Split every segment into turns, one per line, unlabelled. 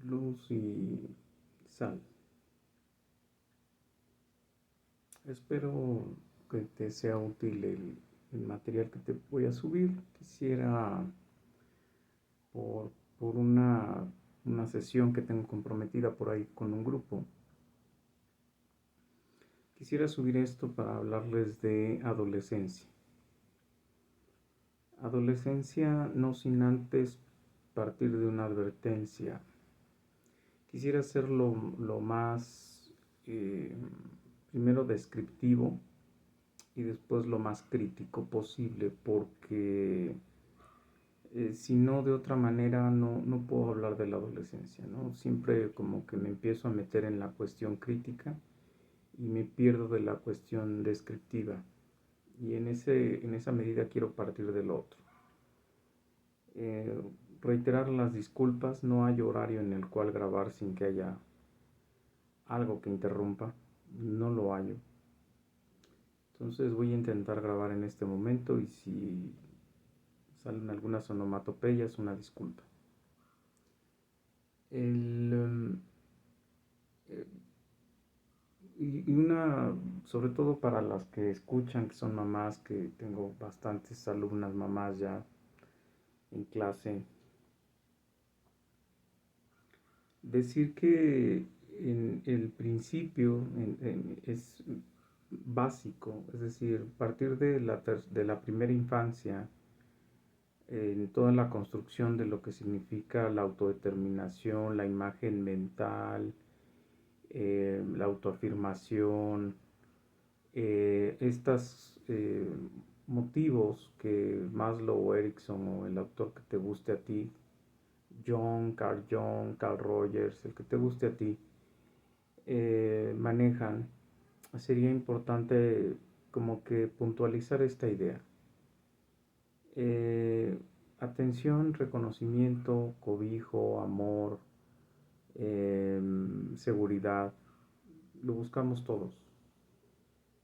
luz y sal. Espero que te sea útil el material que te voy a subir. Quisiera, por, por una sesión que tengo comprometida por ahí con un grupo, quisiera subir esto para hablarles de adolescencia. Adolescencia no sin antes partir de una advertencia. Quisiera ser lo más, primero descriptivo y después lo más crítico posible, porque si no, de otra manera no puedo hablar de la adolescencia, ¿no? Siempre como que me empiezo a meter en la cuestión crítica y me pierdo de la cuestión descriptiva, y en esa medida quiero partir del otro. Eh, Reiterar las disculpas, no hay horario en el cual grabar sin que haya algo que interrumpa, no lo hallo. Entonces voy a intentar grabar en este momento, y si salen algunas onomatopeyas, una disculpa. El, eh, y una, sobre todo para las que escuchan, que son mamás, que tengo bastantes alumnas mamás ya en clase, decir que en el principio es básico, es decir, partir de la primera infancia, en toda la construcción de lo que significa la autodeterminación, la imagen mental, la autoafirmación, estos motivos que Maslow o Erickson o el autor que te guste a ti, Carl Jung, Carl Rogers, el que te guste a ti, manejan, sería importante como que puntualizar esta idea. Eh, Atención, reconocimiento, cobijo, amor, seguridad, lo buscamos todos.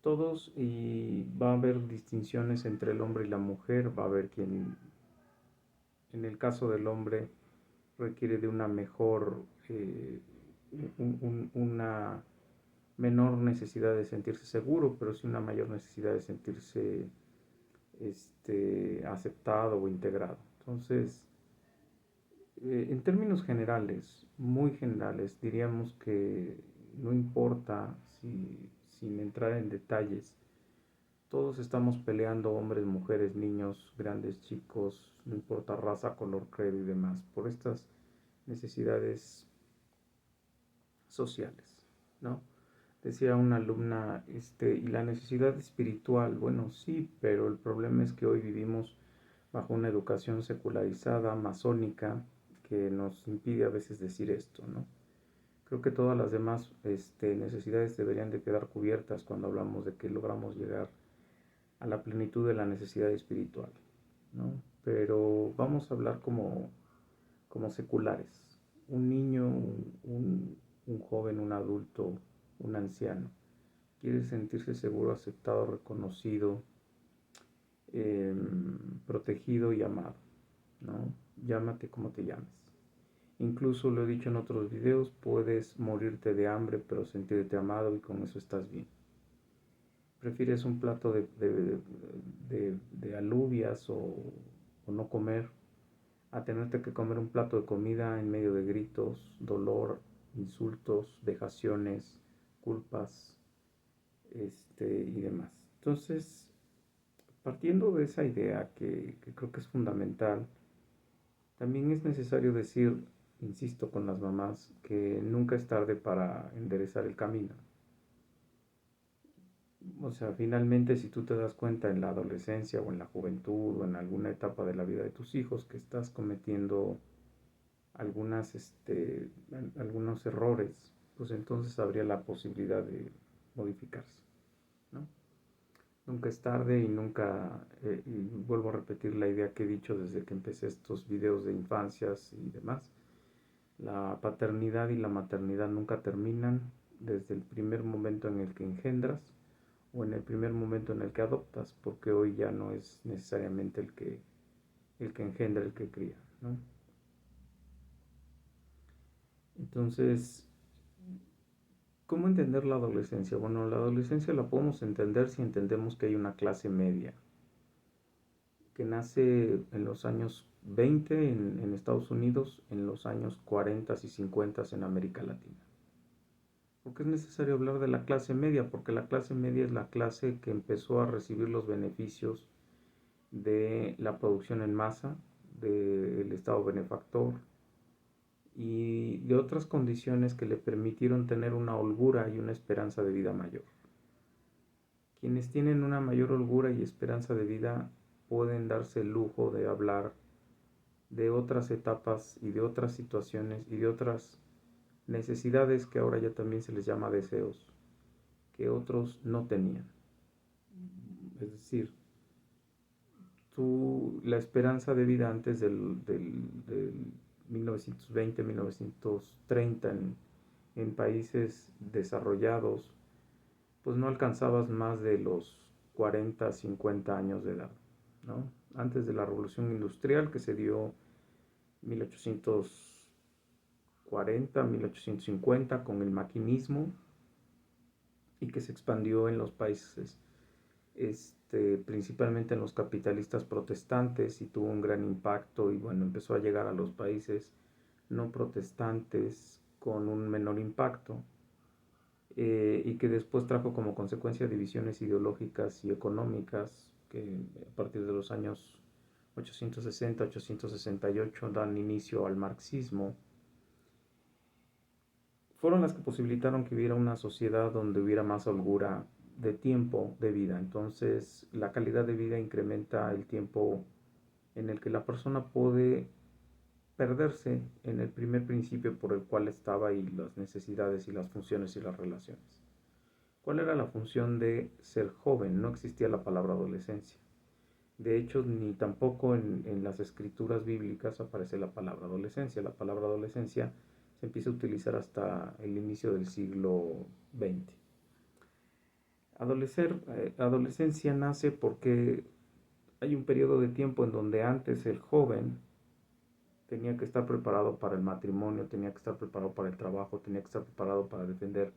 Todos, y va a haber distinciones entre el hombre y la mujer. Va a haber quien, en el caso del hombre, requiere de una mejor, una menor necesidad de sentirse seguro, pero sí una mayor necesidad de sentirse aceptado o integrado. Entonces, en términos generales, muy generales, diríamos que no importa, sin entrar en detalles, todos estamos peleando, hombres, mujeres, niños, grandes, chicos, no importa raza, color, credo y demás, por estas necesidades sociales, ¿no? Decía una alumna, y la necesidad espiritual, bueno, sí, pero el problema es que hoy vivimos bajo una educación secularizada, masónica, que nos impide a veces decir esto, ¿no? Creo que todas las demás necesidades deberían de quedar cubiertas cuando hablamos de que logramos llegar a la plenitud de la necesidad espiritual, ¿no? Pero vamos a hablar como seculares. Un niño, un joven, un adulto, un anciano, quiere sentirse seguro, aceptado, reconocido, protegido y amado, ¿no? Llámate como te llames. Incluso lo he dicho en otros videos, puedes morirte de hambre pero sentirte amado, y con eso estás bien. Prefieres un plato de alubias, o no comer, a tenerte que comer un plato de comida en medio de gritos, dolor, insultos, vejaciones, culpas, y demás. Entonces, partiendo de esa idea que creo que es fundamental, también es necesario decir, insisto con las mamás, que nunca es tarde para enderezar el camino. O sea, finalmente, si tú te das cuenta en la adolescencia o en la juventud o en alguna etapa de la vida de tus hijos que estás cometiendo algunos errores, pues entonces habría la posibilidad de modificarse, ¿no? Nunca es tarde, y nunca, y vuelvo a repetir la idea que he dicho desde que empecé estos videos de infancias y demás: la paternidad y la maternidad nunca terminan desde el primer momento en el que engendras o en el primer momento en el que adoptas, porque hoy ya no es necesariamente el que engendra el que cría, ¿no? Entonces, ¿cómo entender la adolescencia? Bueno, la adolescencia la podemos entender si entendemos que hay una clase media que nace en los años 20 en Estados Unidos, en los años 40 y 50 en América Latina. ¿Por qué es necesario hablar de la clase media? Porque la clase media es la clase que empezó a recibir los beneficios de la producción en masa, del Estado benefactor y de otras condiciones que le permitieron tener una holgura y una esperanza de vida mayor. Quienes tienen una mayor holgura y esperanza de vida pueden darse el lujo de hablar de otras etapas y de otras situaciones y de otras necesidades que ahora ya también se les llama deseos, que otros no tenían. Es decir, la esperanza de vida antes del 1920, 1930 en países desarrollados, pues no alcanzabas más de los 40, 50 años de edad, ¿no? Antes de la revolución industrial que se dio 1840, 1850 con el maquinismo y que se expandió en los países, principalmente en los capitalistas protestantes y tuvo un gran impacto y bueno, empezó a llegar a los países no protestantes con un menor impacto. Y que después trajo como consecuencia divisiones ideológicas y económicas que a partir de los años 860, 868 dan inicio al marxismo, fueron las que posibilitaron que hubiera una sociedad donde hubiera más holgura de tiempo de vida. Entonces la calidad de vida incrementa el tiempo en el que la persona puede perderse en el primer principio por el cual estaba y las necesidades y las funciones y las relaciones. ¿Cuál era la función de ser joven? No existía la palabra adolescencia. De hecho, ni tampoco en las escrituras bíblicas aparece la palabra adolescencia. La palabra adolescencia se empieza a utilizar hasta el inicio del siglo XX. Adolescencia nace porque hay un periodo de tiempo en donde antes el joven tenía que estar preparado para el matrimonio, tenía que estar preparado para el trabajo, tenía que estar preparado para defender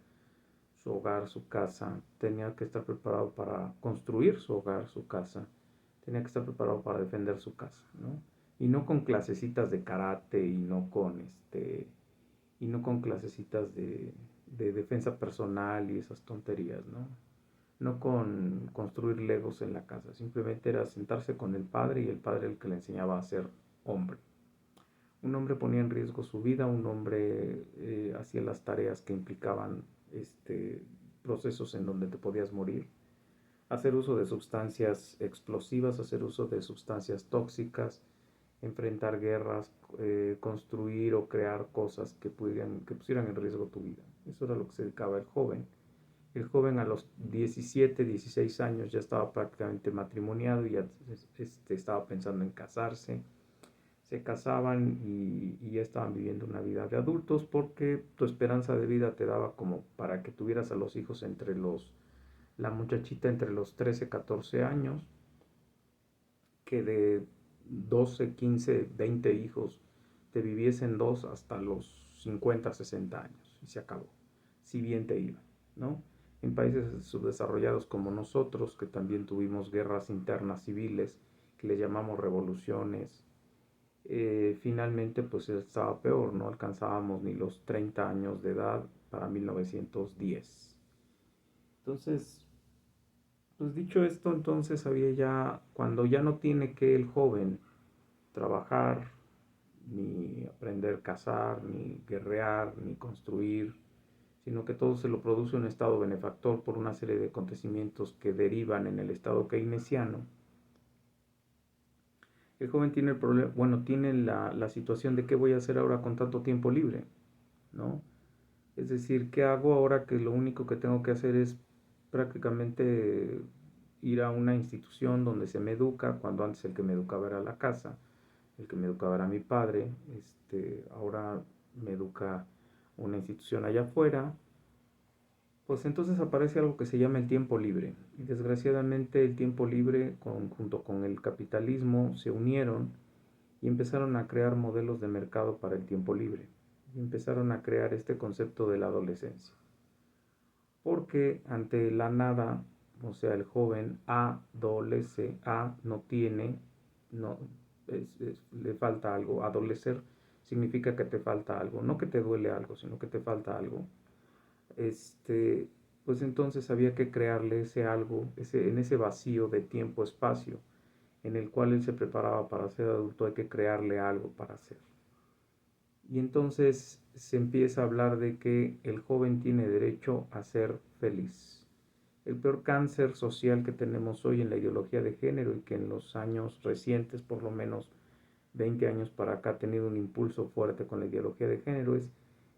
su hogar, su casa, tenía que estar preparado para construir su hogar, su casa, tenía que estar preparado para defender su casa, ¿no? Y no con clasecitas de karate y no con clasecitas de defensa personal y esas tonterías, ¿no? No con construir legos en la casa, simplemente era sentarse con el padre y el padre el que le enseñaba a ser hombre. Un hombre ponía en riesgo su vida, un hombre hacía las tareas que implicaban procesos en donde te podías morir, hacer uso de sustancias explosivas, hacer uso de sustancias tóxicas, enfrentar guerras, construir o crear cosas que pusieran en riesgo tu vida. Eso era lo que se dedicaba el joven. El joven a los 17, 16 años ya estaba prácticamente matrimoniado y ya estaba pensando en casarse. Se casaban y ya estaban viviendo una vida de adultos porque tu esperanza de vida te daba como para que tuvieras a los hijos la muchachita entre los 13, 14 años, que de 12, 15, 20 hijos te viviesen dos hasta los 50, 60 años y se acabó, si bien te iba, ¿no? En países subdesarrollados como nosotros, que también tuvimos guerras internas civiles, que le llamamos revoluciones, finalmente pues estaba peor, no alcanzábamos ni los 30 años de edad para 1910. Entonces, pues dicho esto, entonces había ya, cuando ya no tiene que el joven trabajar, ni aprender a cazar, ni guerrear, ni construir, sino que todo se lo produce un estado benefactor por una serie de acontecimientos que derivan en el estado keynesiano. El joven tiene el problema, bueno, tiene la situación de qué voy a hacer ahora con tanto tiempo libre, ¿no? Es decir, ¿qué hago ahora que lo único que tengo que hacer es prácticamente ir a una institución donde se me educa, cuando antes el que me educaba era la casa, el que me educaba era mi padre, ahora me educa una institución allá afuera? Pues entonces aparece algo que se llama el tiempo libre. Y desgraciadamente el tiempo libre junto con el capitalismo se unieron y empezaron a crear modelos de mercado para el tiempo libre. y empezaron a crear este concepto de la adolescencia. Porque ante la nada, o sea, el joven adolece, no tiene, no, le falta algo. Adolecer significa que te falta algo, no que te duele algo, sino que te falta algo. Este, pues entonces había que crearle ese algo, en ese vacío de tiempo-espacio en el cual él se preparaba para ser adulto, hay que crearle algo para hacer. Y entonces se empieza a hablar de que el joven tiene derecho a ser feliz. El peor cáncer social que tenemos hoy en la ideología de género y que en los años recientes, por lo menos 20 años para acá, ha tenido un impulso fuerte con la ideología de género es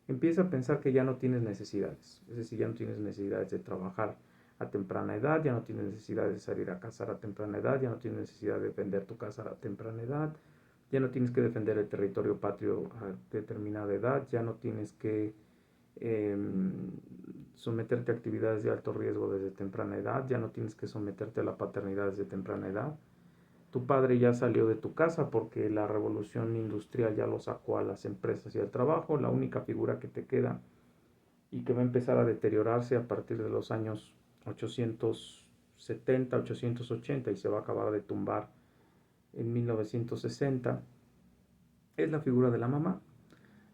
empieza a pensar que ya no tienes necesidades. Es decir, ya no tienes necesidades de trabajar a temprana edad, ya no tienes necesidad de salir a cazar a temprana edad, ya no tienes necesidad de defender tu casa a temprana edad, ya no tienes que defender el territorio patrio a determinada edad, ya no tienes que eh, someterte a actividades de alto riesgo desde temprana edad, ya no tienes que someterte a la paternidad desde temprana edad. Tu padre ya salió de tu casa porque la revolución industrial ya lo sacó a las empresas y al trabajo. La única figura que te queda y que va a empezar a deteriorarse a partir de los años 870, 880 y se va a acabar de tumbar en 1960 es la figura de la mamá.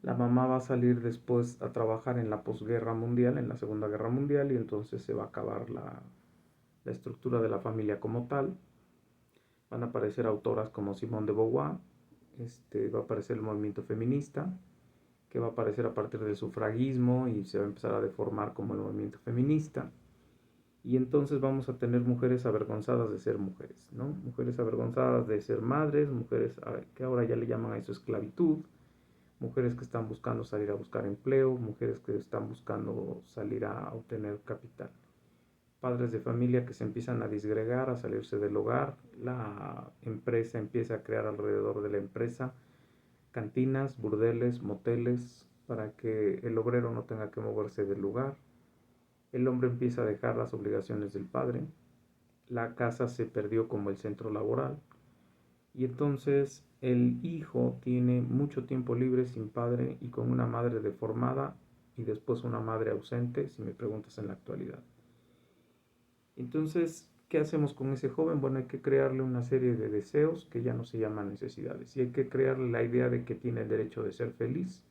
La mamá va a salir después a trabajar en la posguerra mundial, en la Segunda Guerra Mundial, y entonces se va a acabar la estructura de la familia como tal. Van a aparecer autoras como Simone de Beauvoir, va a aparecer el movimiento feminista, que va a aparecer a partir del sufragismo y se va a empezar a deformar como el movimiento feminista. Y entonces vamos a tener mujeres avergonzadas de ser mujeres, ¿no? Mujeres avergonzadas de ser madres, mujeres que ahora ya le llaman a eso esclavitud, mujeres que están buscando salir a buscar empleo, mujeres que están buscando salir a obtener capital. Padres de familia que se empiezan a disgregar, a salirse del hogar, la empresa empieza a crear alrededor de la empresa cantinas, burdeles, moteles, para que el obrero no tenga que moverse del lugar. El hombre empieza a dejar las obligaciones del padre, la casa se perdió como el centro laboral y entonces el hijo tiene mucho tiempo libre sin padre y con una madre deformada y después una madre ausente, si me preguntas en la actualidad. Entonces, ¿qué hacemos con ese joven? Bueno, hay que crearle una serie de deseos que ya no se llaman necesidades y hay que crearle la idea de que tiene el derecho de ser feliz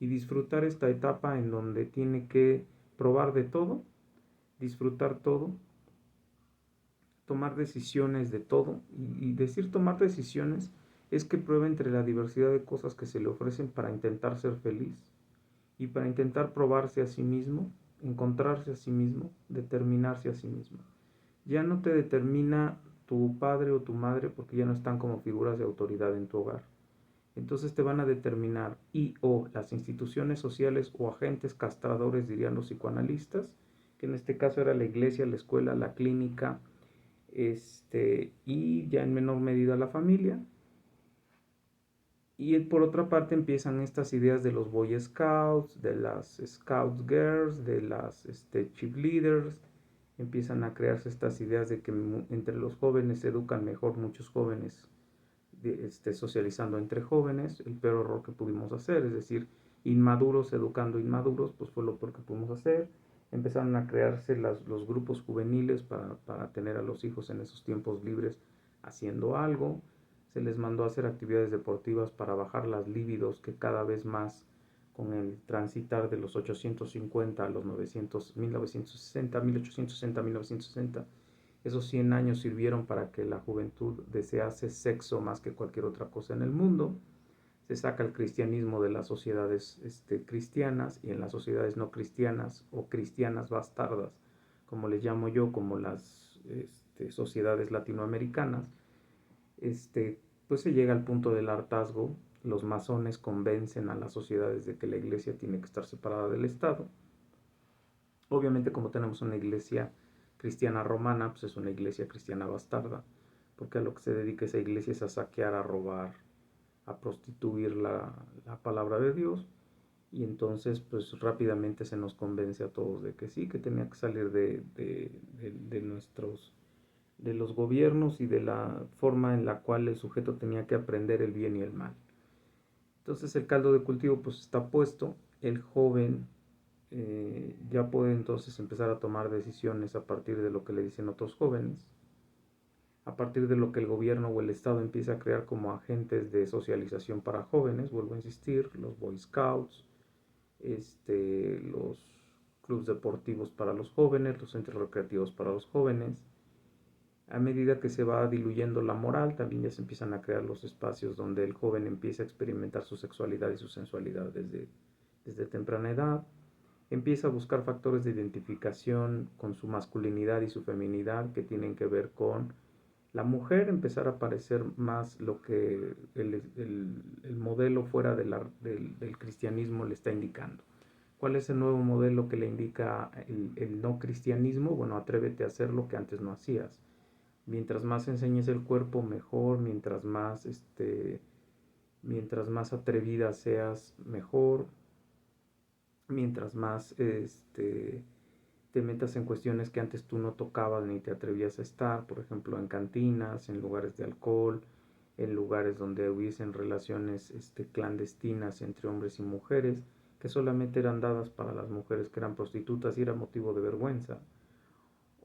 y disfrutar esta etapa en donde tiene que probar de todo, disfrutar todo, tomar decisiones de todo y decir tomar decisiones es que pruebe entre la diversidad de cosas que se le ofrecen para intentar ser feliz y para intentar probarse a sí mismo, encontrarse a sí mismo, determinarse a sí mismo. Ya no te determina tu padre o tu madre porque ya no están como figuras de autoridad en tu hogar. Entonces te van a determinar y o las instituciones sociales o agentes castradores, dirían los psicoanalistas, que en este caso era la iglesia, la escuela, la clínica, y ya en menor medida la familia. Y por otra parte empiezan estas ideas de los Boy Scouts, de las Scout Girls, de las cheerleaders. Empiezan a crearse estas ideas de que entre los jóvenes se educan mejor muchos jóvenes socializando entre jóvenes, el peor error que pudimos hacer, es decir, inmaduros educando inmaduros, pues fue lo peor que pudimos hacer. Empezaron a crearse los grupos juveniles para tener a los hijos en esos tiempos libres haciendo algo. Se les mandó a hacer actividades deportivas para bajar las libidos que cada vez más con el transitar de los 850 a los 900, 1960, 1860, 1960, esos 100 años sirvieron para que la juventud desease sexo más que cualquier otra cosa en el mundo. Se saca el cristianismo de las sociedades cristianas y en las sociedades no cristianas o cristianas bastardas, como les llamo yo, como las sociedades latinoamericanas, pues se llega al punto del hartazgo. Los masones convencen a las sociedades de que la iglesia tiene que estar separada del Estado. Obviamente, como tenemos una iglesia cristiana romana, pues es una iglesia cristiana bastarda, porque a lo que se dedica esa iglesia es a saquear, a robar, a prostituir la palabra de Dios. Y entonces pues rápidamente se nos convence a todos de que sí, que tenía que salir de los gobiernos y de la forma en la cual el sujeto tenía que aprender el bien y el mal. Entonces el caldo de cultivo pues está puesto, el joven ya puede entonces empezar a tomar decisiones a partir de lo que le dicen otros jóvenes, a partir de lo que el gobierno o el Estado empieza a crear como agentes de socialización para jóvenes, vuelvo a insistir, los Boy Scouts, los clubes deportivos para los jóvenes, los centros recreativos para los jóvenes. A medida que se va diluyendo la moral, también ya se empiezan a crear los espacios donde el joven empieza a experimentar su sexualidad y su sensualidad desde temprana edad. Empieza a buscar factores de identificación con su masculinidad y su feminidad que tienen que ver con la mujer, empezar a parecer más lo que el modelo fuera del cristianismo le está indicando. ¿Cuál es el nuevo modelo que le indica el no cristianismo? Bueno, atrévete a hacer lo que antes no hacías. Mientras más enseñes el cuerpo, mejor. Mientras más atrevida seas, mejor. Mientras más te metas en cuestiones que antes tú no tocabas ni te atrevías a estar, por ejemplo, en cantinas, en lugares de alcohol, en lugares donde hubiesen relaciones clandestinas entre hombres y mujeres, que solamente eran dadas para las mujeres que eran prostitutas y era motivo de vergüenza.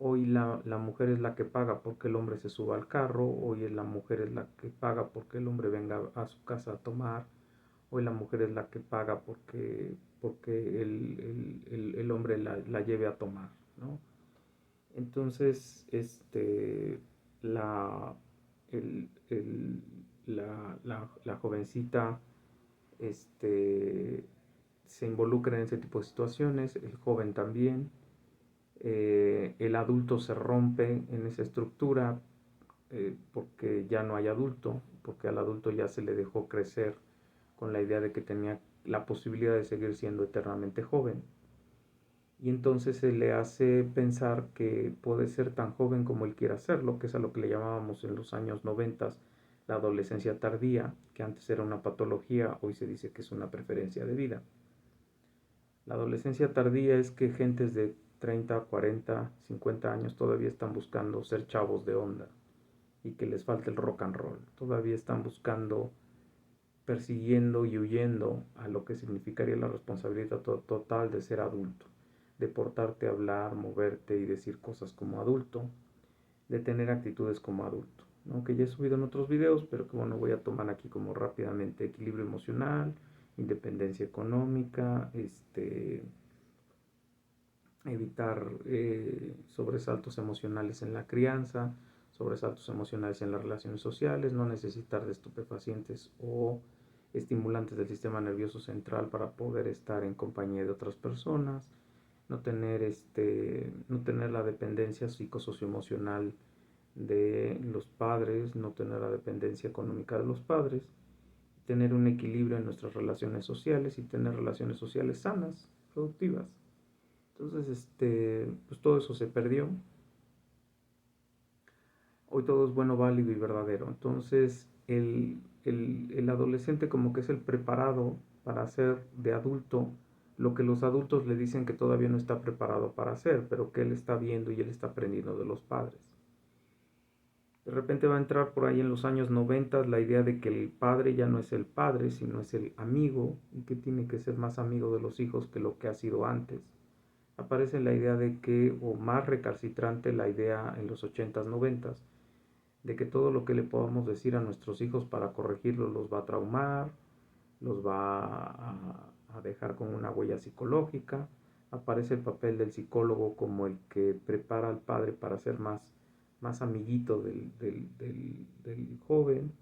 Hoy la mujer es la que paga porque el hombre se suba al carro, hoy la mujer es la que paga porque el hombre venga a su casa a tomar, hoy la mujer es la que paga porque el hombre la lleve a tomar, ¿no? Entonces, la, el, el, la jovencita este, se involucra en ese tipo de situaciones, el joven también, el adulto se rompe en esa estructura porque ya no hay adulto, porque al adulto ya se le dejó crecer con la idea de que tenía la posibilidad de seguir siendo eternamente joven. Y entonces se le hace pensar que puede ser tan joven como él quiera serlo, que es a lo que le llamábamos en los años 90 la adolescencia tardía, que antes era una patología, hoy se dice que es una preferencia de vida. La adolescencia tardía es que gentes de 30, 40, 50 años todavía están buscando ser chavos de onda y que les falta el rock and roll. Todavía están buscando, persiguiendo y huyendo a lo que significaría la responsabilidad total de ser adulto, de portarte, hablar, moverte y decir cosas como adulto, de tener actitudes como adulto, ¿no? Que ya he subido en otros videos, pero que bueno, voy a tomar aquí como rápidamente: equilibrio emocional, independencia económica, evitar sobresaltos emocionales en la crianza, sobresaltos emocionales en las relaciones sociales, no necesitar de estupefacientes o estimulantes del sistema nervioso central para poder estar en compañía de otras personas, no tener la dependencia psicosocioemocional de los padres, no tener la dependencia económica de los padres, tener un equilibrio en nuestras relaciones sociales y tener relaciones sociales sanas, productivas. Entonces, pues todo eso se perdió. Hoy todo es bueno, válido y verdadero. Entonces, el adolescente como que es el preparado para hacer de adulto lo que los adultos le dicen que todavía no está preparado para hacer, pero que él está viendo y él está aprendiendo de los padres. De repente va a entrar por ahí en los años 90 la idea de que el padre ya no es el padre, sino es el amigo, y que tiene que ser más amigo de los hijos que lo que ha sido antes. Aparece la idea de que, o más recalcitrante la idea en los 80s, 90s, de que todo lo que le podamos decir a nuestros hijos para corregirlos los va a traumar, los va a dejar con una huella psicológica. Aparece el papel del psicólogo como el que prepara al padre para ser más amiguito del joven,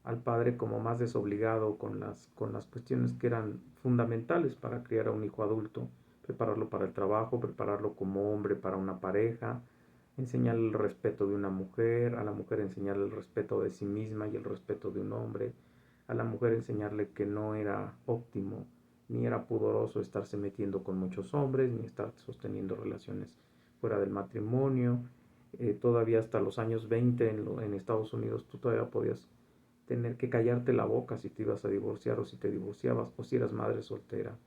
al padre como más desobligado con las cuestiones que eran fundamentales para criar a un hijo adulto, prepararlo para el trabajo, prepararlo como hombre para una pareja, enseñarle el respeto de una mujer, a la mujer enseñarle el respeto de sí misma y el respeto de un hombre, a la mujer enseñarle que no era óptimo ni era pudoroso estarse metiendo con muchos hombres, ni estar sosteniendo relaciones fuera del matrimonio. Todavía hasta los años 20 en Estados Unidos tú todavía podías tener que callarte la boca si te ibas a divorciar o si te divorciabas o si eras madre soltera.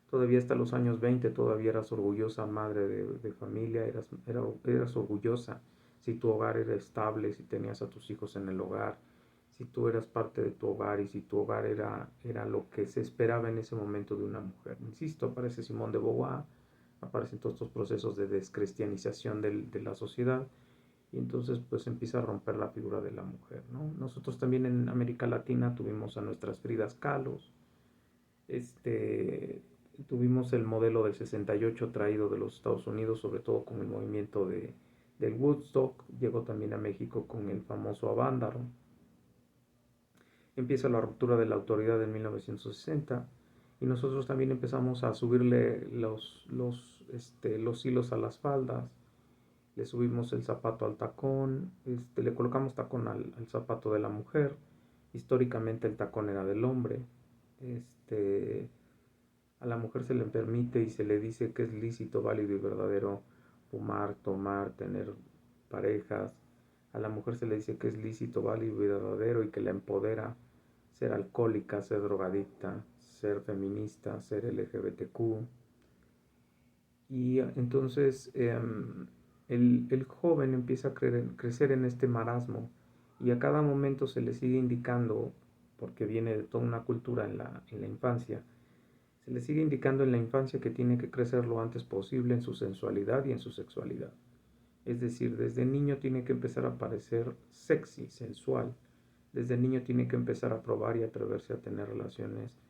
Todavía hasta los años 20 todavía eras orgullosa madre de familia, eras orgullosa si tu hogar era estable, si tenías a tus hijos en el hogar, si tú eras parte de tu hogar y si tu hogar era lo que se esperaba en ese momento de una mujer. Insisto, aparece Simone de Beauvoir, aparecen todos estos procesos de descristianización de la sociedad y entonces pues empieza a romper la figura de la mujer, ¿no? Nosotros también en América Latina tuvimos a nuestras Fridas Kahlo, este, tuvimos el modelo del 68 traído de los Estados Unidos, sobre todo con el movimiento del Woodstock, llegó también a México con el famoso Avándaro, empieza la ruptura de la autoridad en 1960 y nosotros también empezamos a subirle los hilos a las faldas, le subimos el zapato al tacón, le colocamos tacón al zapato de la mujer, históricamente el tacón era del hombre, a la mujer se le permite y se le dice que es lícito, válido y verdadero fumar, tomar, tener parejas. A la mujer se le dice que es lícito, válido y verdadero y que la empodera ser alcohólica, ser drogadicta, ser feminista, ser LGBTQ. Y entonces el joven empieza a crecer en este marasmo y a cada momento se le sigue indicando, porque viene de toda una cultura en la infancia, se le sigue indicando en la infancia que tiene que crecer lo antes posible en su sensualidad y en su sexualidad. Es decir, desde niño tiene que empezar a parecer sexy, sensual. Desde niño tiene que empezar a probar y atreverse a tener relaciones,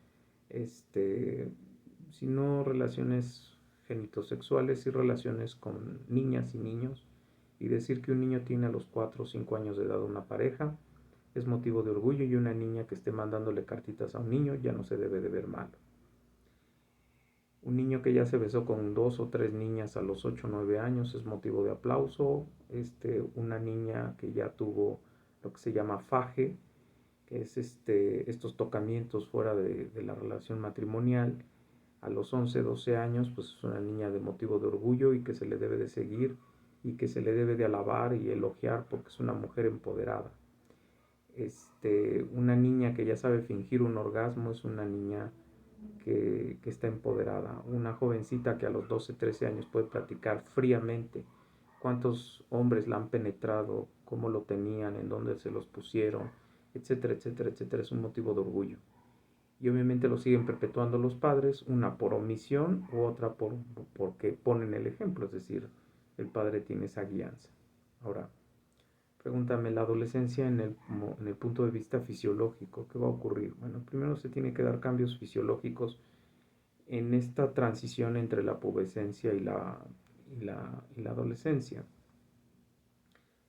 si no relaciones genitosexuales, y relaciones con niñas y niños. Y decir que un niño tiene a los 4 o 5 años de edad una pareja es motivo de orgullo y una niña que esté mandándole cartitas a un niño ya no se debe de ver mal. Un niño que ya se besó con 2 o 3 niñas a los 8 o 9 años es motivo de aplauso. Una niña que ya tuvo lo que se llama faje, que es estos tocamientos fuera de la relación matrimonial, a los 11 12 años, pues es una niña de motivo de orgullo y que se le debe de seguir y que se le debe de alabar y elogiar porque es una mujer empoderada. Una niña que ya sabe fingir un orgasmo es una niña que está empoderada. Una jovencita que a los 12 13 años puede platicar fríamente cuántos hombres la han penetrado, cómo lo tenían, en dónde se los pusieron, etcétera, etcétera, etcétera, es un motivo de orgullo. Y obviamente lo siguen perpetuando los padres, una por omisión u otra porque ponen el ejemplo, es decir, el padre tiene esa guianza. Ahora, pregúntame, la adolescencia en el punto de vista fisiológico, ¿qué va a ocurrir? Bueno, primero se tiene que dar cambios fisiológicos en esta transición entre la pubescencia y la adolescencia.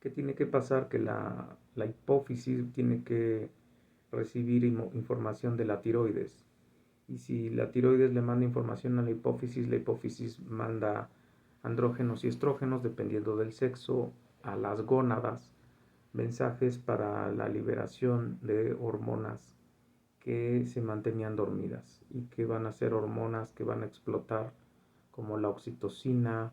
¿Qué tiene que pasar? Que la hipófisis tiene que recibir información de la tiroides. Y si la tiroides le manda información a la hipófisis manda andrógenos y estrógenos, dependiendo del sexo, a las gónadas, mensajes para la liberación de hormonas que se mantenían dormidas y que van a ser hormonas que van a explotar, como la oxitocina,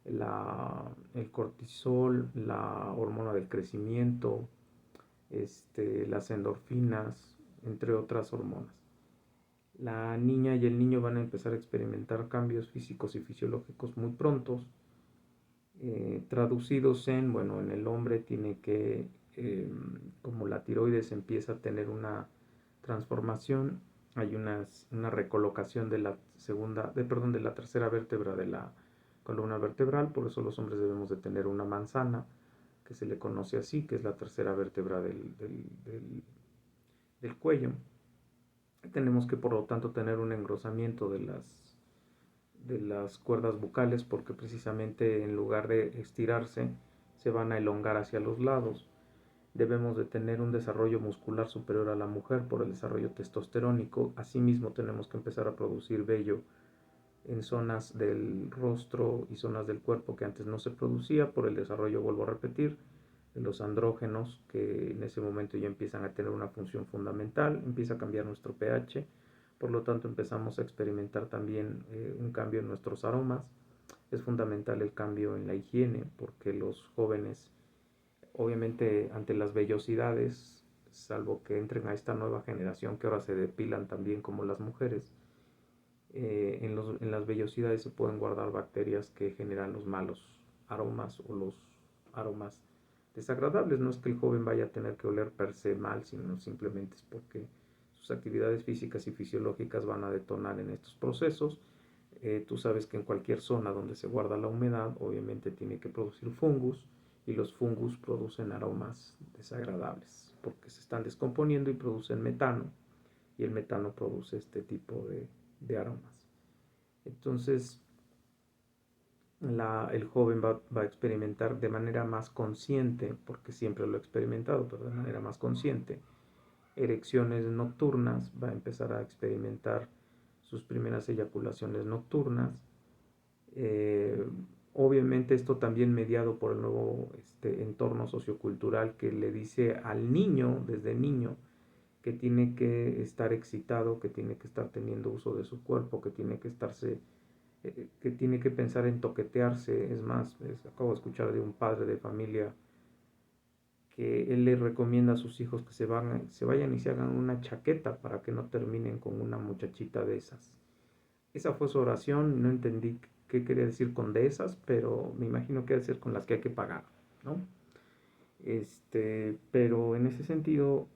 el cortisol, la hormona del crecimiento, las endorfinas, entre otras hormonas. La niña y el niño van a empezar a experimentar cambios físicos y fisiológicos muy prontos, traducidos bueno, en el hombre tiene que, como la tiroides empieza a tener una transformación, hay una recolocación de la tercera vértebra de la columna vertebral, por eso los hombres debemos de tener una manzana, que se le conoce así, que es la tercera vértebra del cuello. Tenemos que, por lo tanto, tener un engrosamiento de las cuerdas bucales, porque precisamente en lugar de estirarse se van a elongar hacia los lados. Debemos de tener un desarrollo muscular superior a la mujer por el desarrollo testosterónico. Asimismo tenemos que empezar a producir vello en zonas del rostro y zonas del cuerpo que antes no se producía por el desarrollo, vuelvo a repetir, de los andrógenos, que en ese momento ya empiezan a tener una función fundamental, empieza a cambiar nuestro pH, por lo tanto empezamos a experimentar también un cambio en nuestros aromas. Es fundamental el cambio en la higiene porque los jóvenes, obviamente ante las vellosidades, salvo que entren a esta nueva generación que ahora se depilan también como las mujeres, en las vellosidades se pueden guardar bacterias que generan los malos aromas o los aromas desagradables. No es que el joven vaya a tener que oler per se mal, sino simplemente es porque sus actividades físicas y fisiológicas van a detonar en estos procesos. Tú sabes que en cualquier zona donde se guarda la humedad, obviamente tiene que producir fungus, y los fungus producen aromas desagradables porque se están descomponiendo y producen metano, y el metano produce este tipo de aromas. Entonces, el joven va a experimentar de manera más consciente, porque siempre lo ha experimentado, pero de manera más consciente, erecciones nocturnas, va a empezar a experimentar sus primeras eyaculaciones nocturnas. Eh, Obviamente esto también mediado por el nuevo entorno sociocultural que le dice al niño, desde niño, que tiene que estar excitado, que tiene que estar teniendo uso de su cuerpo, que tiene que pensar en toquetearse. Es más, acabo de escuchar de un padre de familia que él le recomienda a sus hijos que se vayan y se hagan una chaqueta para que no terminen con una muchachita de esas. Esa fue su oración, no entendí qué quería decir con de esas, pero me imagino que debe ser con las que hay que pagar, ¿no? Pero en ese sentido,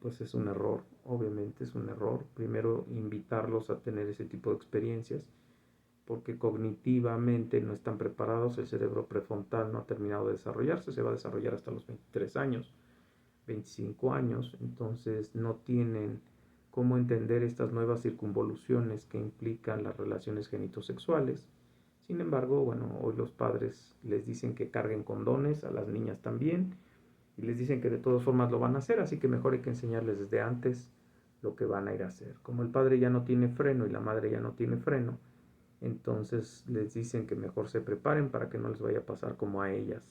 pues es un error, obviamente es un error. Primero, invitarlos a tener ese tipo de experiencias, porque cognitivamente no están preparados, el cerebro prefrontal no ha terminado de desarrollarse, se va a desarrollar hasta los 23 años, 25 años, entonces no tienen cómo entender estas nuevas circunvoluciones que implican las relaciones genitosexuales. Sin embargo, bueno, hoy los padres les dicen que carguen condones, a las niñas también, y les dicen que de todas formas lo van a hacer, así que mejor hay que enseñarles desde antes lo que van a ir a hacer. Como el padre ya no tiene freno y la madre ya no tiene freno, entonces les dicen que mejor se preparen para que no les vaya a pasar como a ellas,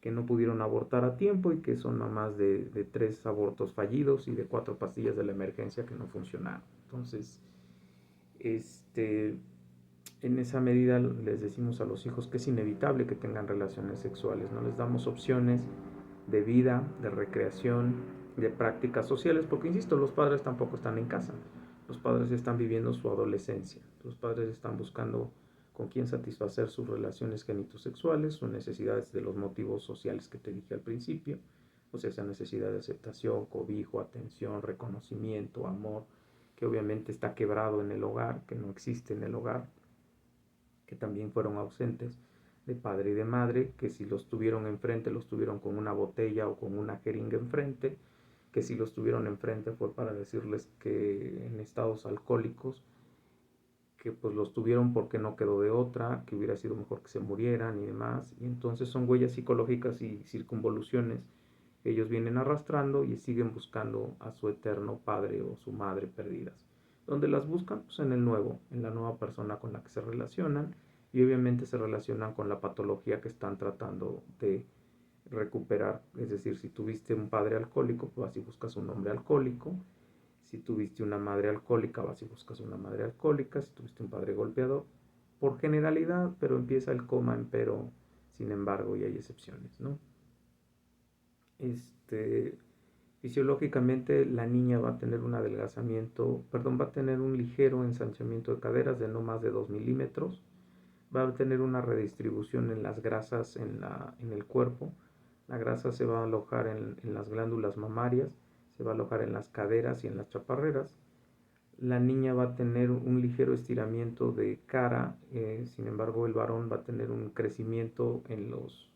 que no pudieron abortar a tiempo y que son mamás de 3 abortos fallidos y de 4 pastillas de la emergencia que no funcionaron. Entonces, en esa medida les decimos a los hijos que es inevitable que tengan relaciones sexuales, no les damos opciones de vida, de recreación, de prácticas sociales, porque insisto, los padres tampoco están en casa, los padres están viviendo su adolescencia, los padres están buscando con quién satisfacer sus relaciones genitosexuales, sus necesidades de los motivos sociales que te dije al principio, o sea, esa necesidad de aceptación, cobijo, atención, reconocimiento, amor, que obviamente está quebrado en el hogar, que no existe en el hogar, que también fueron ausentes de padre y de madre, que si los tuvieron enfrente, los tuvieron con una botella o con una jeringa enfrente, que si los tuvieron enfrente fue para decirles que en estados alcohólicos, que pues los tuvieron porque no quedó de otra, que hubiera sido mejor que se murieran y demás. Y entonces son huellas psicológicas y circunvoluciones que ellos vienen arrastrando y siguen buscando a su eterno padre o su madre perdidas. ¿Dónde las buscan? Pues en el nuevo, en la nueva persona con la que se relacionan, y obviamente se relacionan con la patología que están tratando de recuperar. Es decir, si tuviste un padre alcohólico, pues vas y buscas un hombre alcohólico. Si tuviste una madre alcohólica, vas y buscas una madre alcohólica. Si tuviste un padre golpeador, por generalidad, pero empieza el coma pero sin embargo, y hay excepciones, ¿no? Este, Fisiológicamente la niña va a tener un adelgazamiento, perdón, va a tener un ligero ensanchamiento de caderas de no más de 2 milímetros, va a tener una redistribución en las grasas en el cuerpo. La grasa se va a alojar en las glándulas mamarias, se va a alojar en las caderas y en las chaparreras. La niña va a tener un ligero estiramiento de cara, sin embargo el varón va a tener un crecimiento en los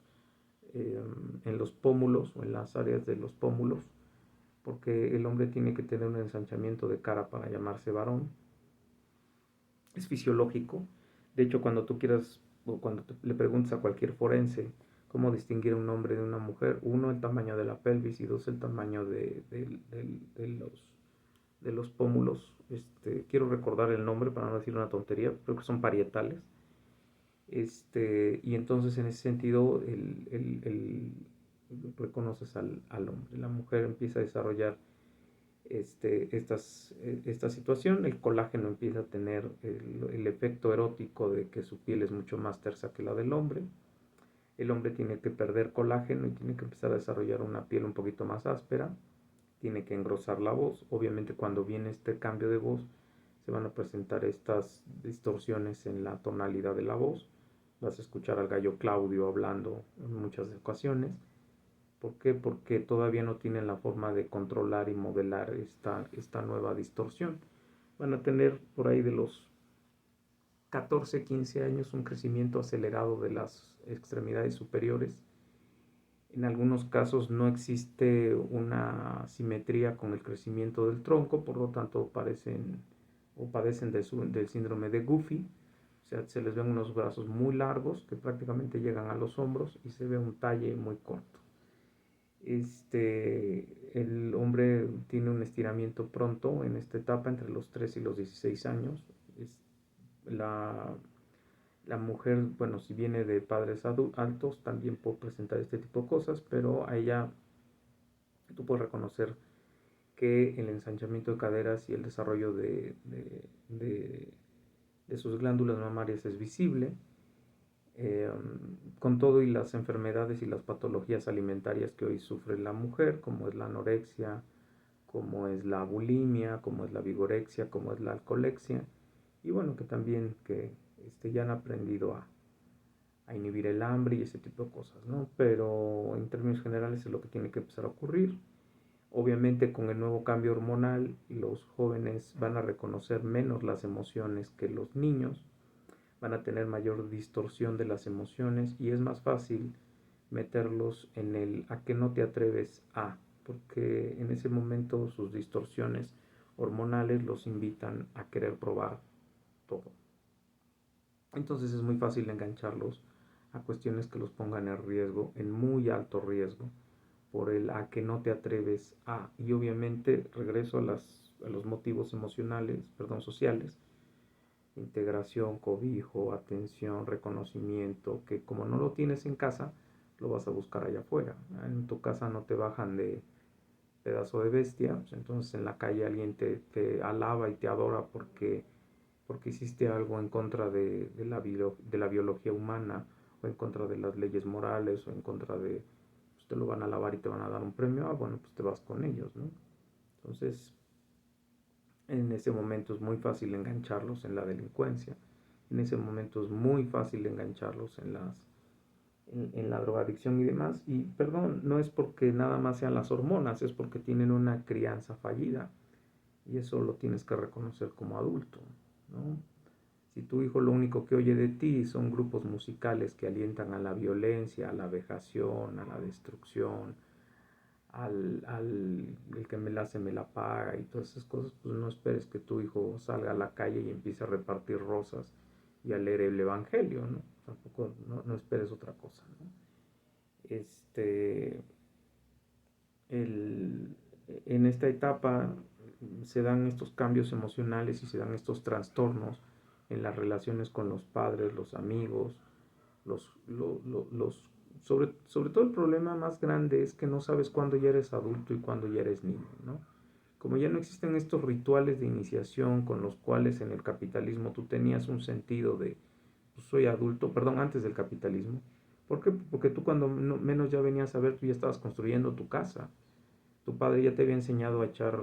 pómulos o en las áreas de los pómulos, porque el hombre tiene que tener un ensanchamiento de cara para llamarse varón. Es fisiológico. De hecho, cuando tú quieras o cuando le preguntas a cualquier forense cómo distinguir un hombre de una mujer, uno, el tamaño de la pelvis, y dos, el tamaño de los pómulos. Quiero recordar el nombre para no decir una tontería, creo que son parietales. Y entonces en ese sentido reconoces al hombre. La mujer empieza a desarrollar esta situación. El colágeno empieza a tener el efecto erótico de que su piel es mucho más tersa que la del hombre. El hombre tiene que perder colágeno y tiene que empezar a desarrollar una piel un poquito más áspera. Tiene que engrosar la voz. Obviamente cuando viene este cambio de voz se van a presentar estas distorsiones en la tonalidad de la voz. Vas a escuchar al gallo Claudio hablando en muchas ocasiones. ¿Por qué? Porque todavía no tienen la forma de controlar y modelar esta nueva distorsión. Van a tener por ahí de los 14, 15 años un crecimiento acelerado de las extremidades superiores. En algunos casos no existe una simetría con el crecimiento del tronco, por lo tanto padecen del síndrome de Goofy. O sea, se les ven unos brazos muy largos que prácticamente llegan a los hombros y se ve un talle muy corto. El hombre tiene un estiramiento pronto en esta etapa entre los 3 y los 16 años. La, la mujer, bueno, si viene de padres altos, también puede presentar este tipo de cosas, pero a ella tú puedes reconocer que el ensanchamiento de caderas y el desarrollo de sus glándulas mamarias es visible. Con todo y las enfermedades y las patologías alimentarias que hoy sufre la mujer, como es la anorexia, como es la bulimia, como es la vigorexia, como es la alcoholexia, y bueno, que también ya han aprendido a inhibir el hambre y ese tipo de cosas, ¿no? Pero en términos generales es lo que tiene que empezar a ocurrir. Obviamente con el nuevo cambio hormonal los jóvenes van a reconocer menos las emociones que los niños, van a tener mayor distorsión de las emociones y es más fácil meterlos en el a que no te atreves a, porque en ese momento sus distorsiones hormonales los invitan a querer probar todo. Entonces es muy fácil engancharlos a cuestiones que los pongan en riesgo, en muy alto riesgo, por el a que no te atreves a. Y obviamente regreso a los motivos emocionales, perdón, sociales, integración, cobijo, atención, reconocimiento, que como no lo tienes en casa, lo vas a buscar allá afuera. En tu casa no te bajan de pedazo de bestia, pues entonces en la calle alguien te alaba y te adora porque hiciste algo en contra de la biología humana, o en contra de las leyes morales, o en contra pues te lo van a alabar y te van a dar un premio, bueno, pues te vas con ellos, ¿no? Entonces, en ese momento es muy fácil engancharlos en la delincuencia, en ese momento es muy fácil engancharlos en la drogadicción y demás. Y perdón, no es porque nada más sean las hormonas, es porque tienen una crianza fallida. Y eso lo tienes que reconocer como adulto, ¿no? Si tu hijo lo único que oye de ti son grupos musicales que alientan a la violencia, a la vejación, a la destrucción, el que me la hace me la paga y todas esas cosas, pues no esperes que tu hijo salga a la calle y empiece a repartir rosas y a leer el evangelio, ¿no? Tampoco, no esperes otra cosa, ¿no? Este, el, en esta etapa se dan estos cambios emocionales y se dan estos trastornos en las relaciones con los padres, los amigos, sobre todo el problema más grande es que no sabes cuándo ya eres adulto y cuándo ya eres niño, ¿no? Como ya no existen estos rituales de iniciación con los cuales en el capitalismo tú tenías un sentido de, pues soy adulto, perdón, antes del capitalismo. ¿Por qué? Porque tú cuando menos ya venías a ver, tú ya estabas construyendo tu casa. Tu padre ya te había enseñado a echar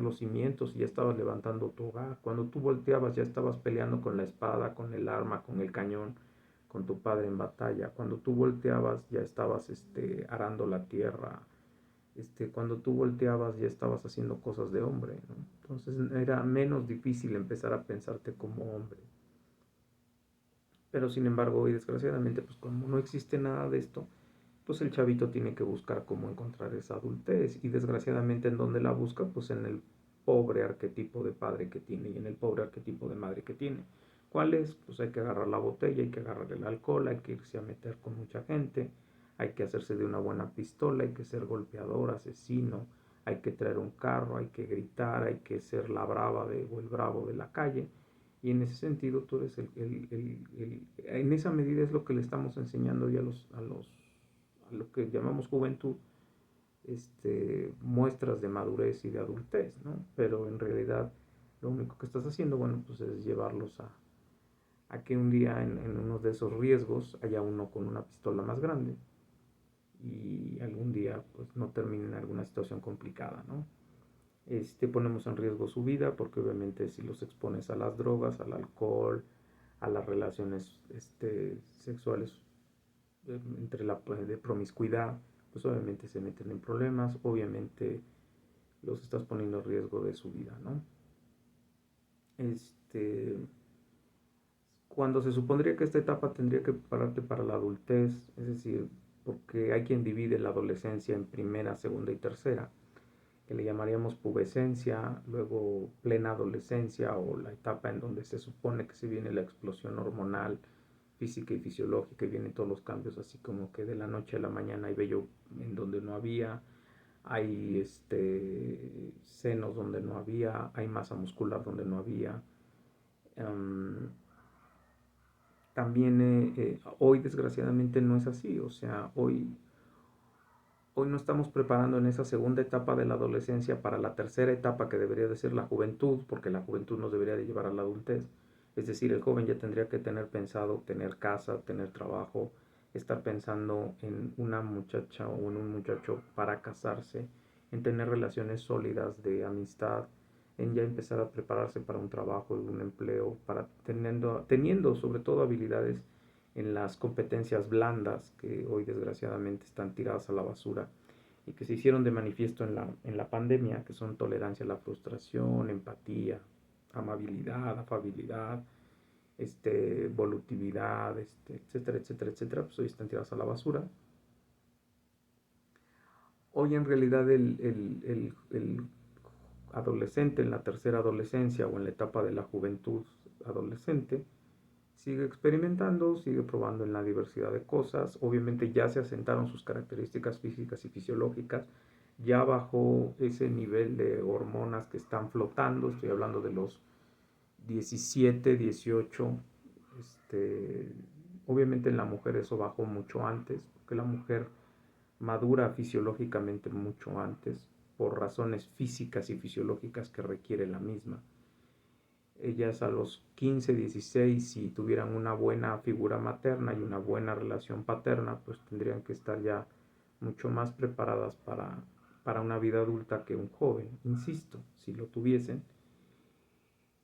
los cimientos y ya estabas levantando tu hogar. Cuando tú volteabas ya estabas peleando con la espada, con el arma, con el cañón, con tu padre en batalla. Cuando tú volteabas ya estabas arando la tierra. Cuando tú volteabas ya estabas haciendo cosas de hombre, ¿no? Entonces era menos difícil empezar a pensarte como hombre. Pero sin embargo, hoy desgraciadamente, pues como no existe nada de esto, pues el chavito tiene que buscar cómo encontrar esa adultez. Y desgraciadamente, ¿en dónde la busca? Pues en el pobre arquetipo de padre que tiene y en el pobre arquetipo de madre que tiene. ¿Cuál es? Pues hay que agarrar la botella, hay que agarrar el alcohol, hay que irse a meter con mucha gente, hay que hacerse de una buena pistola, hay que ser golpeador, asesino, hay que traer un carro, hay que gritar, hay que ser la brava o el bravo de la calle. Y en ese sentido, tú eres en esa medida es lo que le estamos enseñando ya a lo que llamamos juventud, muestras de madurez y de adultez, ¿no? Pero en realidad lo único que estás haciendo, bueno, pues es llevarlos a que un día en uno de esos riesgos haya uno con una pistola más grande y algún día pues no termine en alguna situación complicada, ¿no? Ponemos en riesgo su vida porque obviamente si los expones a las drogas, al alcohol, a las relaciones sexuales de promiscuidad, pues obviamente se meten en problemas, obviamente los estás poniendo en riesgo de su vida, ¿no? Cuando se supondría que esta etapa tendría que prepararte para la adultez, es decir, porque hay quien divide la adolescencia en primera, segunda y tercera, que le llamaríamos pubescencia, luego plena adolescencia o la etapa en donde se supone que se viene la explosión hormonal, física y fisiológica y vienen todos los cambios así como que de la noche a la mañana hay vello en donde no había, hay senos donde no había, hay masa muscular donde no había. Um, También hoy desgraciadamente no es así, o sea, hoy no estamos preparando en esa segunda etapa de la adolescencia para la tercera etapa que debería de ser la juventud, porque la juventud nos debería de llevar a la adultez. Es decir, el joven ya tendría que tener pensado tener casa, tener trabajo, estar pensando en una muchacha o en un muchacho para casarse, en tener relaciones sólidas de amistad, en ya empezar a prepararse para un trabajo, un empleo, para teniendo sobre todo habilidades en las competencias blandas que hoy desgraciadamente están tiradas a la basura y que se hicieron de manifiesto en la pandemia, que son tolerancia a la frustración, empatía, amabilidad, afabilidad, volutividad, etcétera, etcétera, etcétera, pues hoy están tiradas a la basura. Hoy en realidad el adolescente en la tercera adolescencia o en la etapa de la juventud adolescente sigue experimentando, sigue probando en la diversidad de cosas. Obviamente ya se asentaron sus características físicas y fisiológicas, ya bajó ese nivel de hormonas que están flotando, estoy hablando de los 17, 18. Obviamente en la mujer eso bajó mucho antes, porque la mujer madura fisiológicamente mucho antes, por razones físicas y fisiológicas que requiere la misma. Ellas a los 15, 16, si tuvieran una buena figura materna y una buena relación paterna, pues tendrían que estar ya mucho más preparadas para una vida adulta que un joven, insisto, si lo tuviesen.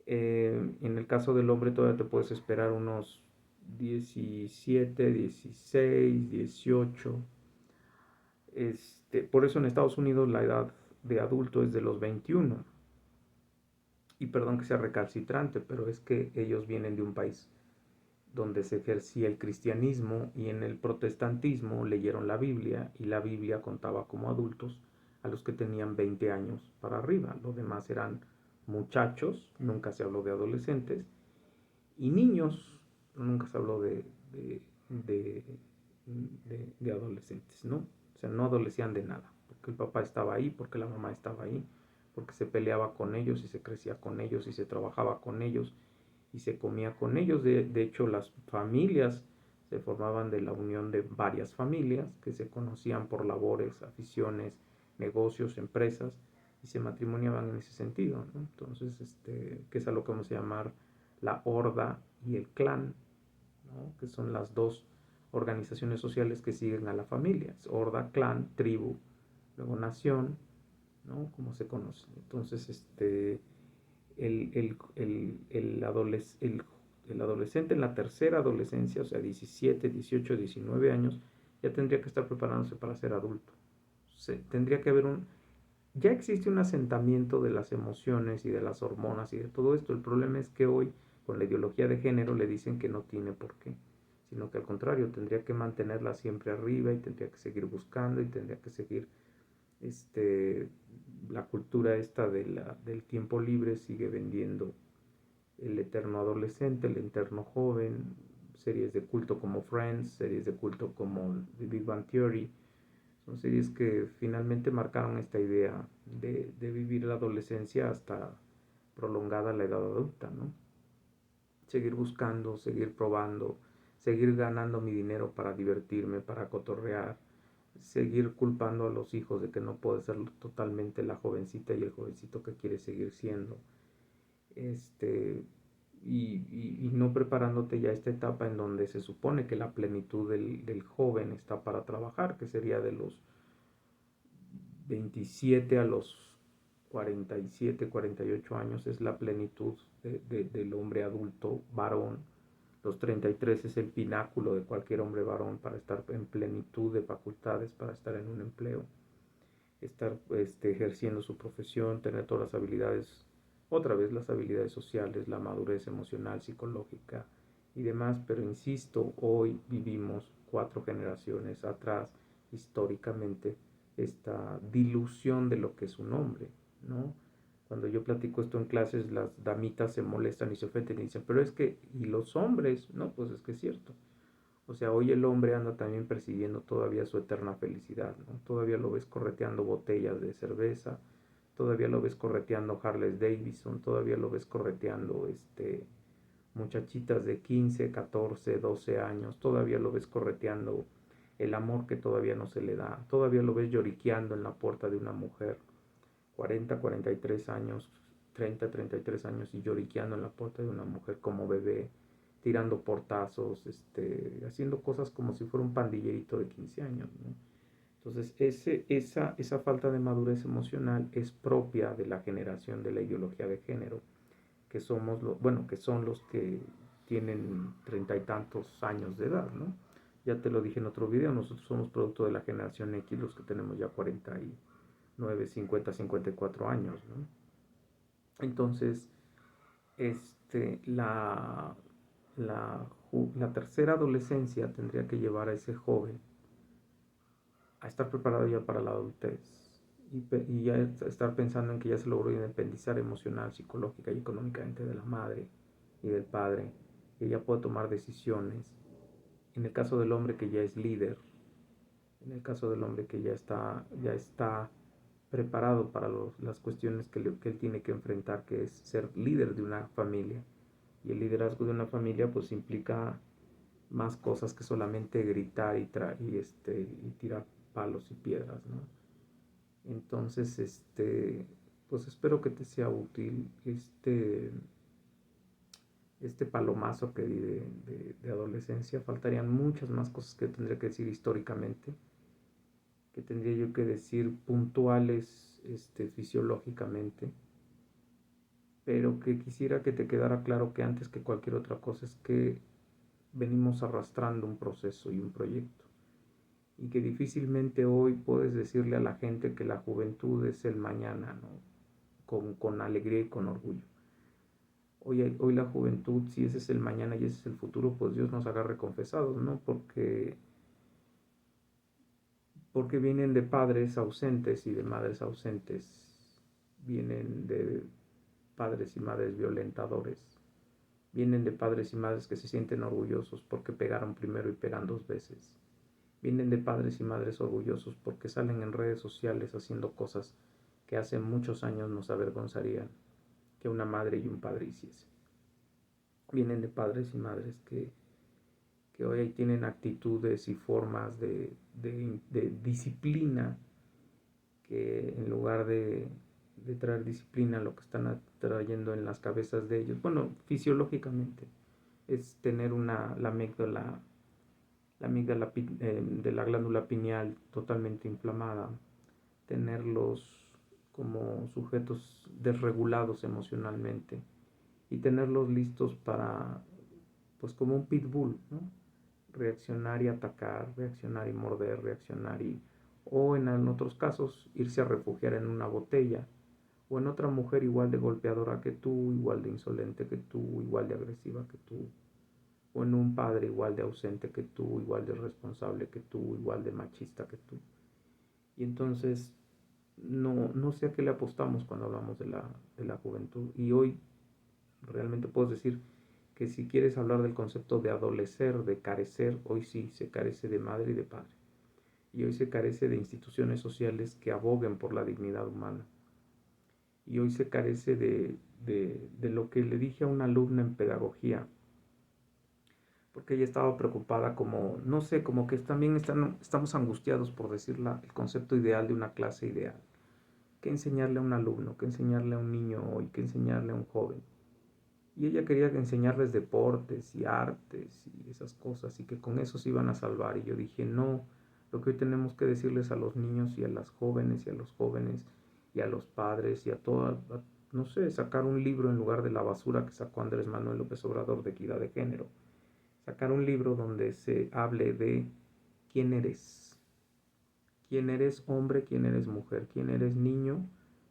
En el caso del hombre todavía te puedes esperar unos 17, 16, 18. Por eso en Estados Unidos la edad de adulto es de los 21. Y perdón que sea recalcitrante, pero es que ellos vienen de un país donde se ejercía el cristianismo y en el protestantismo leyeron la Biblia y la Biblia contaba como adultos a los que tenían 20 años para arriba. Los demás eran muchachos, nunca se habló de adolescentes, y niños, nunca se habló de, de adolescentes, ¿no? O sea, no adolecían de nada, porque el papá estaba ahí, porque la mamá estaba ahí, porque se peleaba con ellos y se crecía con ellos y se trabajaba con ellos y se comía con ellos. De hecho, las familias se formaban de la unión de varias familias que se conocían por labores, aficiones, negocios, empresas y se matrimoniaban en ese sentido, ¿no? Entonces, que es a lo que vamos a llamar la horda y el clan, ¿no? Que son las dos organizaciones sociales que siguen a la familia. Es horda, clan, tribu, luego nación, ¿no? Como se conoce. Entonces, el, el, el, el, adoles, el adolescente en la tercera adolescencia, o sea, 17, 18, 19 años, ya tendría que estar preparándose para ser adulto. Tendría que haber ya existe un asentamiento de las emociones y de las hormonas y de todo esto. El problema es que hoy, con la ideología de género, le dicen que no tiene por qué, sino que al contrario, tendría que mantenerla siempre arriba y tendría que seguir buscando y tendría que seguir la cultura esta del tiempo libre sigue vendiendo el eterno adolescente, el eterno joven, series de culto como Friends, series de culto como The Big Bang Theory. Son series que finalmente marcaron esta idea de vivir la adolescencia hasta prolongada la edad adulta, ¿no? Seguir buscando, seguir probando, seguir ganando mi dinero para divertirme, para cotorrear, seguir culpando a los hijos de que no puede ser totalmente la jovencita y el jovencito que quiere seguir siendo. Y no preparándote ya a esta etapa en donde se supone que la plenitud del joven está para trabajar, que sería de los 27 a los 47, 48 años, es la plenitud del hombre adulto, varón, Los 33 es el pináculo de cualquier hombre varón para estar en plenitud de facultades, para estar en un empleo, estar ejerciendo su profesión, tener todas las habilidades, otra vez las habilidades sociales, la madurez emocional, psicológica y demás. Pero insisto, hoy vivimos 4 generaciones atrás, históricamente, esta dilución de lo que es un hombre, ¿no? Cuando yo platico esto en clases, las damitas se molestan y se ofenden y dicen, pero es que, ¿y los hombres? No, pues es que es cierto. O sea, hoy el hombre anda también persiguiendo todavía su eterna felicidad, ¿no? Todavía lo ves correteando botellas de cerveza, todavía lo ves correteando Harley Davidson, todavía lo ves correteando muchachitas de 15, 14, 12 años, todavía lo ves correteando el amor que todavía no se le da, todavía lo ves lloriqueando en la puerta de una mujer, 40, 43 años, 30, 33 años y lloriqueando en la puerta de una mujer como bebé, tirando portazos, haciendo cosas como si fuera un pandillerito de 15 años, ¿no? Entonces, esa falta de madurez emocional es propia de la generación de la ideología de género, que somos que son los que tienen 30 y tantos años de edad, ¿no? Ya te lo dije en otro video, nosotros somos producto de la generación X, los que tenemos ya 49, 50, 54 años, ¿no? Entonces, la tercera adolescencia tendría que llevar a ese joven a estar preparado ya para la adultez y ya estar pensando en que ya se logró independizar emocional, psicológica y económicamente de la madre y del padre, que ya puede tomar decisiones. En el caso del hombre que ya es líder, en el caso del hombre que ya está preparado para las cuestiones que él tiene que enfrentar, que es ser líder de una familia. Y el liderazgo de una familia pues implica más cosas que solamente gritar y tirar palos y piedras, ¿no? Entonces, pues espero que te sea útil este palomazo que di de adolescencia. Faltarían muchas más cosas que tendría que decir históricamente, que tendría yo que decir puntuales, fisiológicamente, pero que quisiera que te quedara claro que antes que cualquier otra cosa es que venimos arrastrando un proceso y un proyecto, y que difícilmente hoy puedes decirle a la gente que la juventud es el mañana, ¿no? Con alegría y con orgullo. Hoy la juventud, si ese es el mañana y ese es el futuro, pues Dios nos agarre confesados, ¿no? Porque vienen de padres ausentes y de madres ausentes, vienen de padres y madres violentadores, vienen de padres y madres que se sienten orgullosos porque pegaron primero y pegan 2 veces, vienen de padres y madres orgullosos porque salen en redes sociales haciendo cosas que hace muchos años nos avergonzarían que una madre y un padre hiciesen. Vienen de padres y madres que hoy tienen actitudes y formas de disciplina, que en lugar de traer disciplina, lo que están trayendo en las cabezas de ellos, bueno, fisiológicamente, es tener la amígdala de la glándula pineal totalmente inflamada, tenerlos como sujetos desregulados emocionalmente y tenerlos listos para, pues como un pitbull, ¿no? Reaccionar y atacar, reaccionar y morder, o en otros casos, irse a refugiar en una botella, o en otra mujer igual de golpeadora que tú, igual de insolente que tú, igual de agresiva que tú, o en un padre igual de ausente que tú, igual de irresponsable que tú, igual de machista que tú. Y entonces, no sé a qué le apostamos cuando hablamos de la juventud. Y hoy realmente puedo decir que si quieres hablar del concepto de adolecer, de carecer, hoy sí se carece de madre y de padre. Y hoy se carece de instituciones sociales que aboguen por la dignidad humana. Y hoy se carece de lo que le dije a una alumna en pedagogía, porque ella estaba preocupada como, no sé, como que también estamos angustiados por decir el concepto ideal de una clase ideal. ¿Qué enseñarle a un alumno? ¿Qué enseñarle a un niño hoy? ¿Qué enseñarle a un joven? Y ella quería enseñarles deportes y artes y esas cosas y que con eso se iban a salvar. Y yo dije, no, lo que hoy tenemos que decirles a los niños y a las jóvenes y a los jóvenes y a los padres y a todas, no sé, sacar un libro en lugar de la basura que sacó Andrés Manuel López Obrador de equidad de género. sacar un libro donde se hable de quién eres. Quién eres hombre, quién eres mujer, quién eres niño,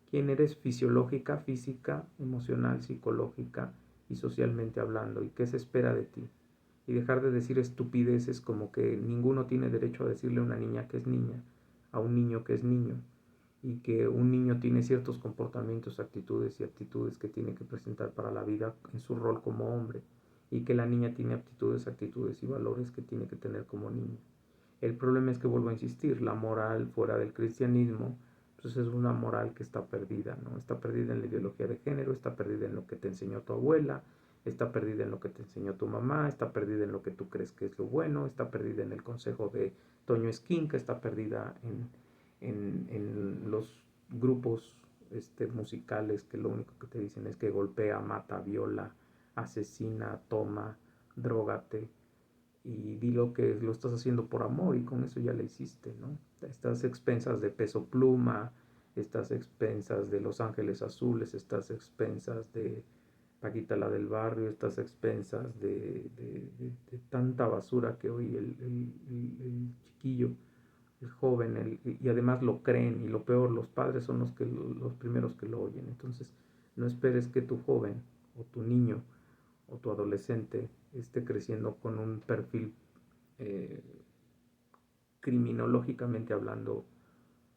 quién eres fisiológica, física, emocional, psicológica y socialmente hablando, y qué se espera de ti. Y dejar de decir estupideces como que ninguno tiene derecho a decirle a una niña que es niña, a un niño que es niño, y que un niño tiene ciertos comportamientos, actitudes y aptitudes que tiene que presentar para la vida en su rol como hombre, y que la niña tiene aptitudes, actitudes y valores que tiene que tener como niña. El problema es que, vuelvo a insistir, la moral fuera del cristianismo pues es una moral que está perdida, ¿no? Está perdida en la ideología de género, está perdida en lo que te enseñó tu abuela, está perdida en lo que te enseñó tu mamá, está perdida en lo que tú crees que es lo bueno, está perdida en el consejo de Toño Esquinca, está perdida en los grupos musicales que lo único que te dicen es que golpea, mata, viola, asesina, toma, drógate y dilo que lo estás haciendo por amor y con eso ya le hiciste, ¿no? Estás expensas de Peso Pluma, estás expensas de Los Ángeles Azules, estás expensas de Paquita la del barrio, estás expensas de tanta basura que hoy el chiquillo, el joven, y además lo creen, y lo peor, los padres son los primeros que lo oyen. Entonces, no esperes que tu joven o tu niño o tu adolescente esté creciendo con un perfil eh, criminológicamente hablando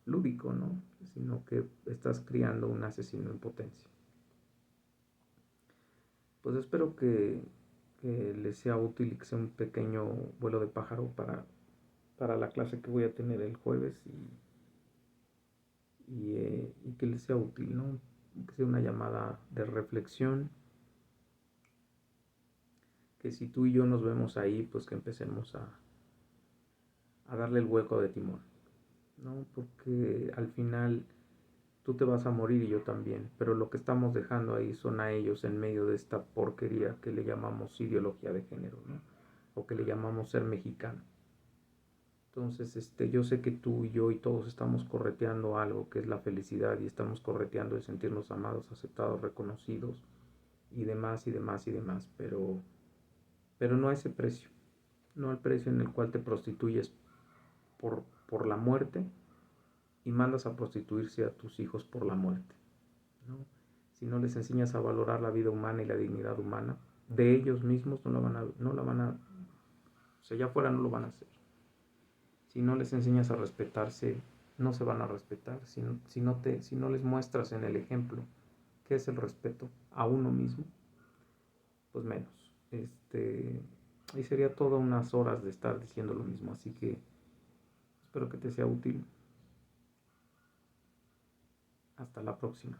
lúdico, ¿no? Sino que estás criando un asesino en potencia. Pues espero que les sea útil y que sea un pequeño vuelo de pájaro para la clase que voy a tener el jueves y que les sea útil, ¿no? Que sea una llamada de reflexión, que si tú y yo nos vemos ahí, pues que empecemos a darle el hueco de timón, ¿no? Porque al final tú te vas a morir y yo también, pero lo que estamos dejando ahí son a ellos en medio de esta porquería que le llamamos ideología de género, ¿no? O que le llamamos ser mexicano. Entonces, yo sé que tú y yo y todos estamos correteando algo que es la felicidad y estamos correteando el sentirnos amados, aceptados, reconocidos y demás y demás y demás, pero no a ese precio, no al precio en el cual te prostituyes por la muerte y mandas a prostituirse a tus hijos por la muerte, ¿no? Si no les enseñas a valorar la vida humana y la dignidad humana, de ellos mismos o sea, ya afuera no lo van a hacer. Si no les enseñas a respetarse, no se van a respetar. Si no les muestras en el ejemplo qué es el respeto a uno mismo, pues menos. Y sería todas unas horas de estar diciendo lo mismo. Así que espero que te sea útil. Hasta la próxima.